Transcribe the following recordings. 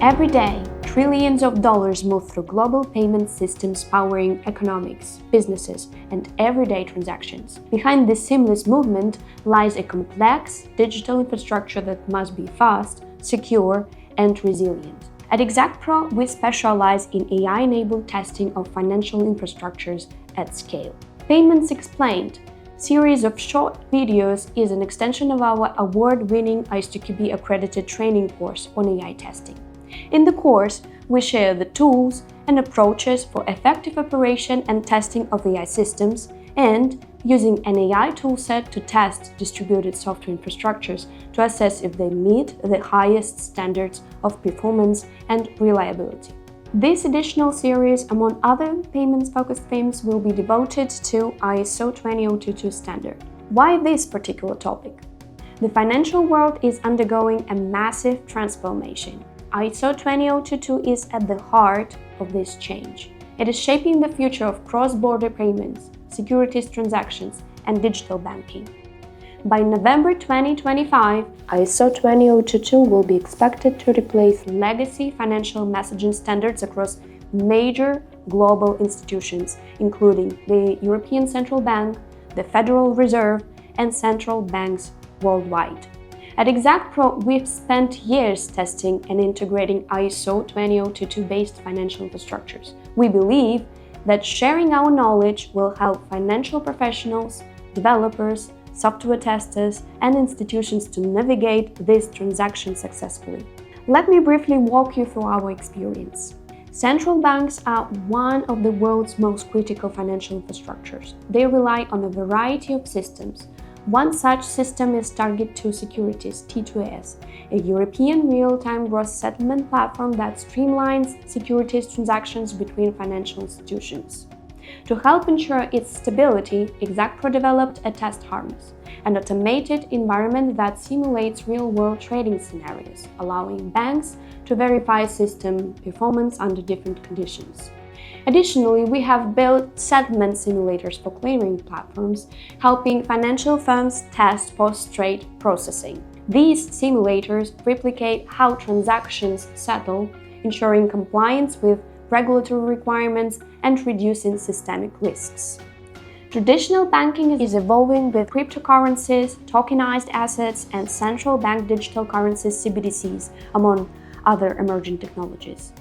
Every day, trillions of dollars move through global payment systems powering economics, businesses, and everyday transactions. Behind this seamless movement lies a complex digital infrastructure that must be fast, secure, and resilient. At Exactpro, we specialize in AI-enabled testing of financial infrastructures at scale. Payments Explained series of short videos is an extension of our award-winning ISTQB accredited training course on AI testing. In the course, we share the tools and approaches for effective operation and testing of AI systems and using an AI toolset to test distributed software infrastructures to assess if they meet the highest standards of performance and reliability. This additional series, among other payments-focused themes, will be devoted to ISO 20022 standard. Why this particular topic? The financial world is undergoing a massive transformation. ISO 20022 is at the heart of this change. It is shaping the future of cross-border payments, securities transactions, and digital banking. By November 2025, ISO 20022 will be expected to replace legacy financial messaging standards across major global institutions, including the European Central Bank, the Federal Reserve, and central banks worldwide. At Exactpro, we've spent years testing and integrating ISO 20022-based financial infrastructures. We believe that sharing our knowledge will help financial professionals, developers, software testers, and institutions to navigate this transaction successfully. Let me briefly walk you through our experience. Central banks are one of the world's most critical financial infrastructures. They rely on a variety of systems. One such system is Target 2 Securities, T2S, a European real-time gross settlement platform that streamlines securities transactions between financial institutions. To help ensure its stability, Exactpro developed a test harness, an automated environment that simulates real-world trading scenarios, allowing banks to verify system performance under different conditions. Additionally, we have built settlement simulators for clearing platforms, helping financial firms test post-trade processing. These simulators replicate how transactions settle, ensuring compliance with regulatory requirements and reducing systemic risks. Traditional banking is evolving with cryptocurrencies, tokenized assets, and central bank digital currencies (CBDCs), among other emerging technologies.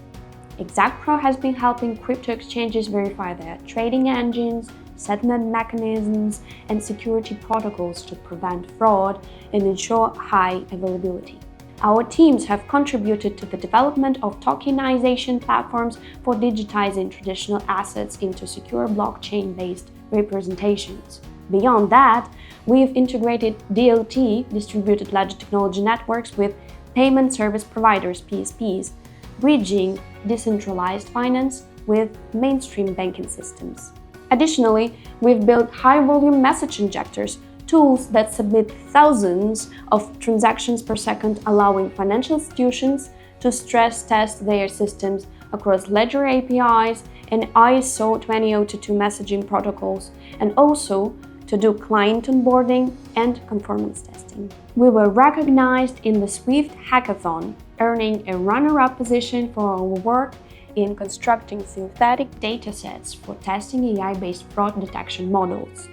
Exactpro has been helping crypto exchanges verify their trading engines, settlement mechanisms, and security protocols to prevent fraud and ensure high availability. Our teams have contributed to the development of tokenization platforms for digitizing traditional assets into secure blockchain-based representations. Beyond that, we've integrated DLT, distributed ledger technology networks, with payment service providers, PSPs, bridging decentralized finance with mainstream banking systems. Additionally, we've built high-volume message injectors, tools that submit thousands of transactions per second, allowing financial institutions to stress test their systems across ledger APIs and ISO 20022 messaging protocols, and also to do client onboarding and conformance testing. We were recognized in the Swift Hackathon, earning a runner-up position for our work in constructing synthetic datasets for testing AI-based fraud detection models.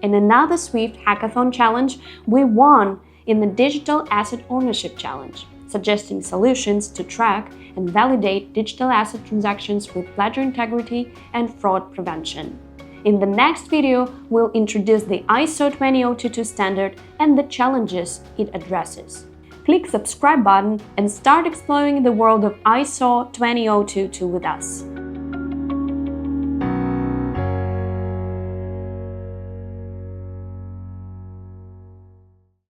In another Swift Hackathon challenge, we won in the Digital Asset Ownership Challenge, suggesting solutions to track and validate digital asset transactions with ledger integrity and fraud prevention. In the next video, we'll introduce the ISO 20022 standard and the challenges it addresses. Click subscribe button and start exploring the world of ISO 20022 with us.